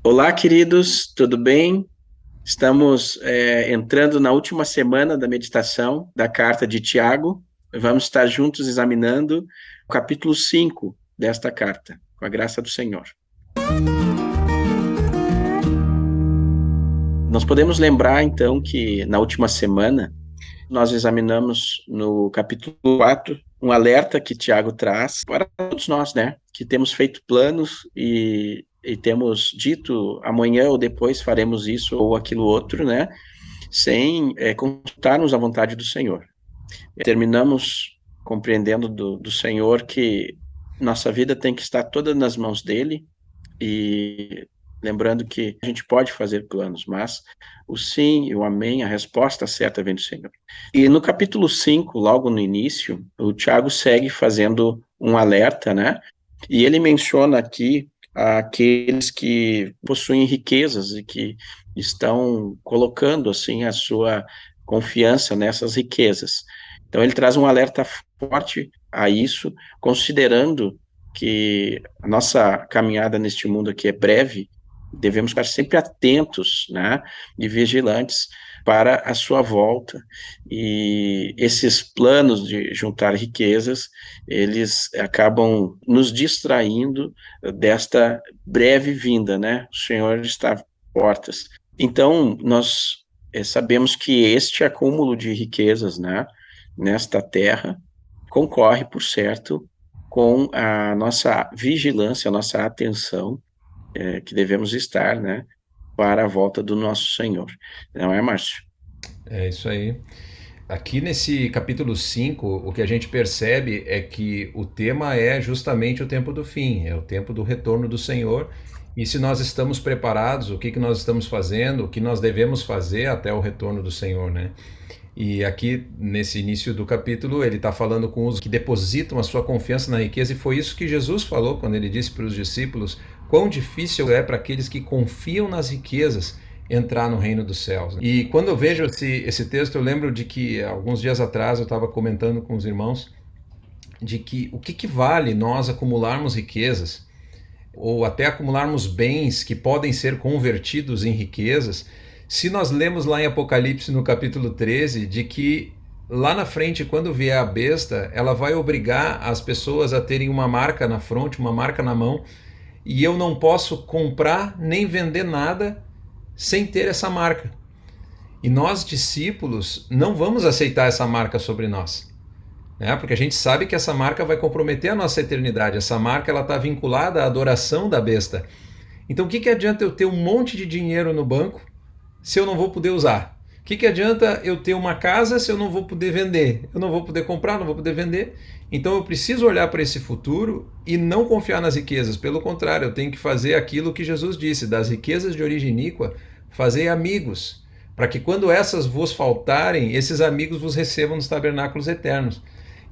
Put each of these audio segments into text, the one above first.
Olá, queridos, tudo bem? Estamos entrando na última semana da meditação da carta de Tiago. Vamos estar juntos examinando o capítulo 5 desta carta, com a graça do Senhor. Nós podemos lembrar, então, que na última semana nós examinamos no capítulo 4 um alerta que Tiago traz para todos nós, né? Que temos feito planos e temos dito amanhã ou depois faremos isso ou aquilo outro, né? Sem consultarmos a vontade do Senhor. Terminamos compreendendo do Senhor que nossa vida tem que estar toda nas mãos dele e lembrando que a gente pode fazer planos, mas o sim e o amém, a resposta certa vem do Senhor. E no capítulo 5, logo no início, o Tiago segue fazendo um alerta, né? E ele menciona aqui aqueles que possuem riquezas e que estão colocando assim a sua confiança nessas riquezas. Então ele traz um alerta forte a isso, considerando que a nossa caminhada neste mundo aqui é breve, devemos estar sempre atentos, né, e vigilantes para a sua volta. E esses planos de juntar riquezas, eles acabam nos distraindo desta breve vinda, né? O Senhor está às portas. Então, nós sabemos que este acúmulo de riquezas, né, nesta terra, concorre, por certo, com a nossa vigilância, a nossa atenção, que devemos estar, né, para a volta do nosso Senhor. Não é, Márcio? É isso aí. Aqui nesse capítulo 5, o que a gente percebe é que o tema é justamente o tempo do fim, é o tempo do retorno do Senhor. E se nós estamos preparados, o que que nós estamos fazendo, o que nós devemos fazer até o retorno do Senhor, né? E aqui, nesse início do capítulo, ele está falando com os que depositam a sua confiança na riqueza, e foi isso que Jesus falou quando ele disse para os discípulos quão difícil é para aqueles que confiam nas riquezas entrar no reino dos céus. E quando eu vejo esse texto, eu lembro de que alguns dias atrás eu estava comentando com os irmãos de que o que vale nós acumularmos riquezas ou até acumularmos bens que podem ser convertidos em riquezas, se nós lemos lá em Apocalipse no capítulo 13 de que lá na frente, quando vier a besta, ela vai obrigar as pessoas a terem uma marca na fronte, uma marca na mão, e eu não posso comprar nem vender nada sem ter essa marca. E nós, discípulos, não vamos aceitar essa marca sobre nós, né? Porque a gente sabe que essa marca vai comprometer a nossa eternidade. Essa marca está vinculada à adoração da besta. Então, o que adianta eu ter um monte de dinheiro no banco se eu não vou poder usar? O que adianta eu ter uma casa se eu não vou poder vender? Eu não vou poder comprar, não vou poder vender. Então, eu preciso olhar para esse futuro e não confiar nas riquezas. Pelo contrário, eu tenho que fazer aquilo que Jesus disse: das riquezas de origem iníqua, fazei amigos, para que quando essas vos faltarem, esses amigos vos recebam nos tabernáculos eternos.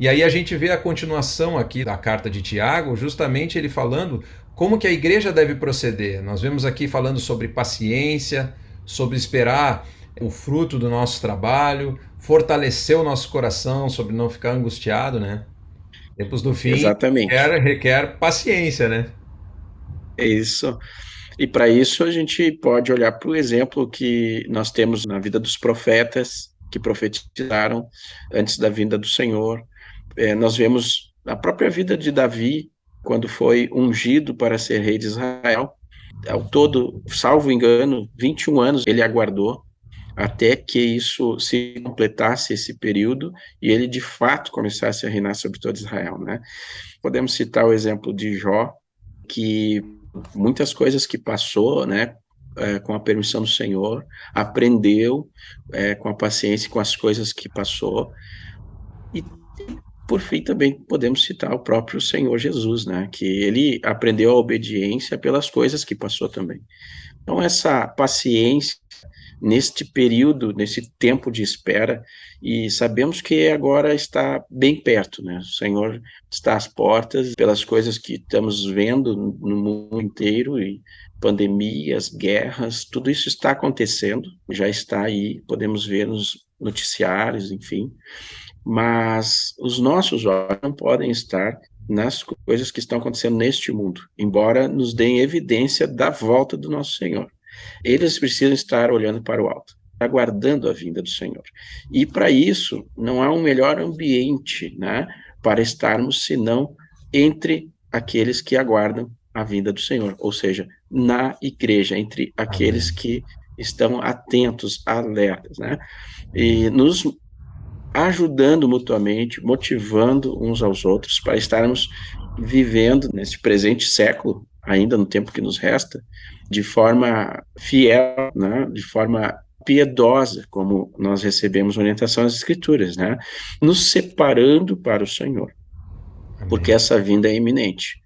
E aí a gente vê a continuação aqui da carta de Tiago, justamente ele falando como que a igreja deve proceder. Nós vemos aqui falando sobre paciência, sobre esperar o fruto do nosso trabalho, fortalecer o nosso coração, sobre não ficar angustiado, né? Tempos do fim Exatamente. requer paciência, né? É isso. E para isso a gente pode olhar para o exemplo que nós temos na vida dos profetas que profetizaram antes da vinda do Senhor. Nós vemos a própria vida de Davi, quando foi ungido para ser rei de Israel. Ao todo, salvo engano, 21 anos ele aguardou até que isso se completasse esse período e ele de fato começasse a reinar sobre todo Israel, né? Podemos citar o exemplo de Jó, que muitas coisas que passou, né, com a permissão do Senhor, aprendeu com a paciência com as coisas que passou, e por fim também podemos citar o próprio Senhor Jesus, né, que ele aprendeu a obediência pelas coisas que passou também. Então essa paciência neste período, nesse tempo de espera, e sabemos que agora está bem perto, né? O Senhor está às portas pelas coisas que estamos vendo no mundo inteiro, e pandemias, guerras, tudo isso está acontecendo, já está aí, podemos ver nos noticiários, enfim, mas os nossos olhos não podem estar nas coisas que estão acontecendo neste mundo, embora nos deem evidência da volta do nosso Senhor. Eles precisam estar olhando para o alto, aguardando a vinda do Senhor. E para isso, não há um melhor ambiente, né, para estarmos senão entre aqueles que aguardam a vinda do Senhor, ou seja, na igreja, entre aqueles Amém. que estão atentos, alertas, né, Amém. e nos ajudando mutuamente, motivando uns aos outros para estarmos vivendo nesse presente século, ainda no tempo que nos resta, de forma fiel, né, de forma piedosa, como nós recebemos orientação das Escrituras, né, nos separando para o Senhor, porque Amém. essa vinda é iminente.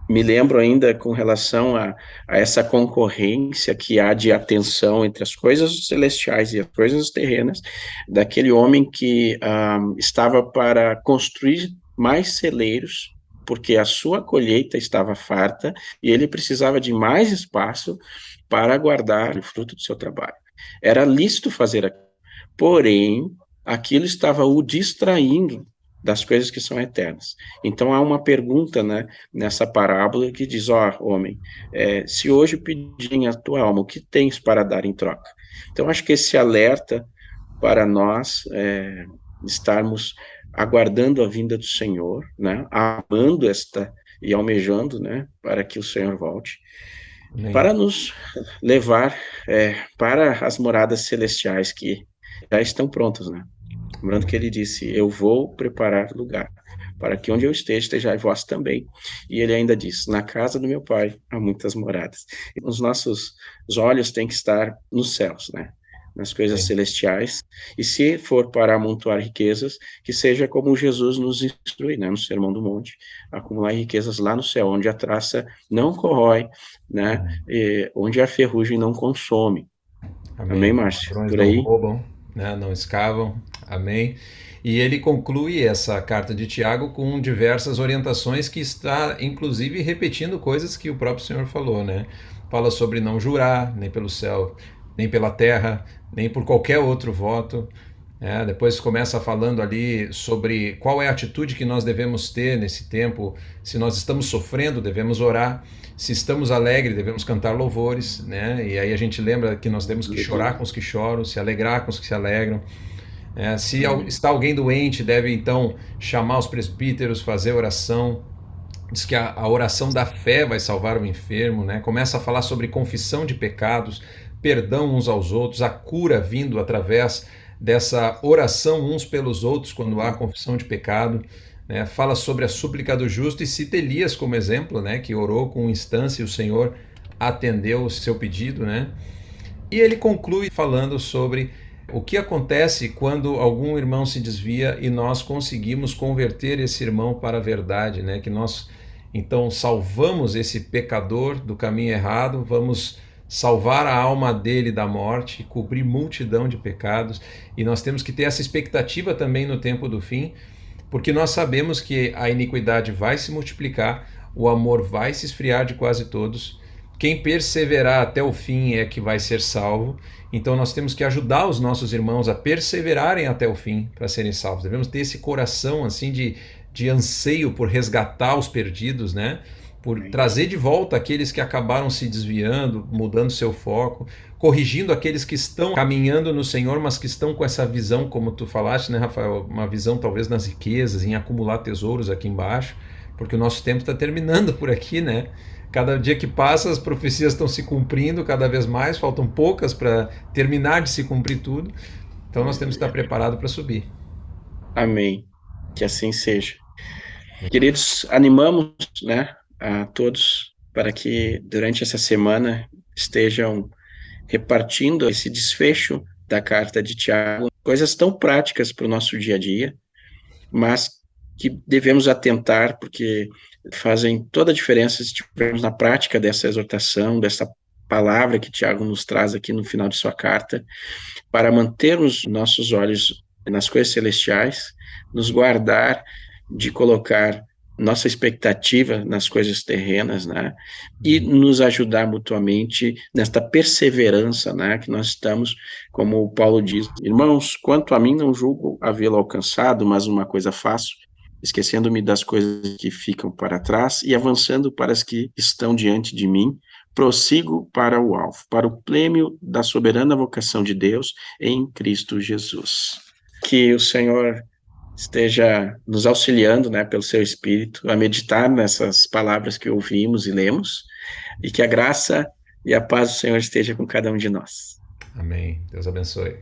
Me lembro ainda com relação a essa concorrência que há de atenção entre as coisas celestiais e as coisas terrenas, daquele homem que estava para construir mais celeiros, porque a sua colheita estava farta e ele precisava de mais espaço para guardar o fruto do seu trabalho. Era lícito fazer aquilo, porém, aquilo estava o distraindo das coisas que são eternas. Então há uma pergunta, né, nessa parábola que diz: ó, homem, se hoje pedirem a tua alma, o que tens para dar em troca? Então acho que esse alerta para nós estarmos aguardando a vinda do Senhor, né, amando esta e almejando, né, para que o Senhor volte, Amém. para nos levar para as moradas celestiais que já estão prontas, né? Lembrando que Amém. ele disse: eu vou preparar lugar para que onde eu esteja, estejais vós também. E ele ainda diz: na casa do meu pai há muitas moradas. E os nossos olhos têm que estar nos céus, né? Nas coisas Sim. celestiais. E se for para amontoar riquezas, que seja como Jesus nos instrui, né? No Sermão do Monte: acumular riquezas lá no céu, onde a traça não corrói, né? E onde a ferrugem não consome. Amém. Amém, Os Márcio? ladrões Por não aí? roubam, né? Não escavam. Amém. E ele conclui essa carta de Tiago com diversas orientações que está, inclusive, repetindo coisas que o próprio Senhor falou, né? Fala sobre não jurar, nem pelo céu, nem pela terra, nem por qualquer outro voto. Depois começa falando ali sobre qual é a atitude que nós devemos ter nesse tempo. Se nós estamos sofrendo, devemos orar. Se estamos alegres, devemos cantar louvores, né? E aí a gente lembra que nós temos que chorar com os que choram, se alegrar com os que se alegram. Se Amém. está alguém doente, deve então chamar os presbíteros, fazer oração. Diz que a oração da fé vai salvar o enfermo, né? Começa a falar sobre confissão de pecados, perdão uns aos outros, a cura vindo através dessa oração uns pelos outros quando há confissão de pecado. Né? Fala sobre a súplica do justo e cita Elias como exemplo, né? Que orou com instância e o Senhor atendeu o seu pedido, né? E ele conclui falando sobre o que acontece quando algum irmão se desvia e nós conseguimos converter esse irmão para a verdade, né? Que nós então salvamos esse pecador do caminho errado, vamos salvar a alma dele da morte, cobrir multidão de pecados, e nós temos que ter essa expectativa também no tempo do fim, porque nós sabemos que a iniquidade vai se multiplicar, o amor vai se esfriar de quase todos. Quem perseverar até o fim é que vai ser salvo. Então nós temos que ajudar os nossos irmãos a perseverarem até o fim para serem salvos. Devemos ter esse coração assim de anseio por resgatar os perdidos, né? Por Amém. trazer de volta aqueles que acabaram se desviando, mudando seu foco, corrigindo aqueles que estão caminhando no Senhor, mas que estão com essa visão, como tu falaste, né, Rafael? Uma visão talvez nas riquezas, em acumular tesouros aqui embaixo, porque o nosso tempo está terminando por aqui, né? Cada dia que passa, as profecias estão se cumprindo cada vez mais, faltam poucas para terminar de se cumprir tudo. Então nós temos que estar preparados para subir. Amém. Que assim seja. Queridos, animamos, né, a todos para que durante essa semana estejam repartindo esse desfecho da carta de Tiago, coisas tão práticas para o nosso dia a dia, mas que devemos atentar porque fazem toda a diferença se estivermos na prática dessa exortação, dessa palavra que Tiago nos traz aqui no final de sua carta, para mantermos nossos olhos nas coisas celestiais, nos guardar de colocar nossa expectativa nas coisas terrenas, né? E nos ajudar mutuamente nesta perseverança, né? Que nós estamos, como o Paulo diz: irmãos, quanto a mim não julgo havê-lo alcançado, mas uma coisa faço, esquecendo-me das coisas que ficam para trás e avançando para as que estão diante de mim, prossigo para o alvo, para o prêmio da soberana vocação de Deus em Cristo Jesus. Que o Senhor esteja nos auxiliando, né, pelo seu Espírito, a meditar nessas palavras que ouvimos e lemos, e que a graça e a paz do Senhor esteja com cada um de nós. Amém. Deus abençoe.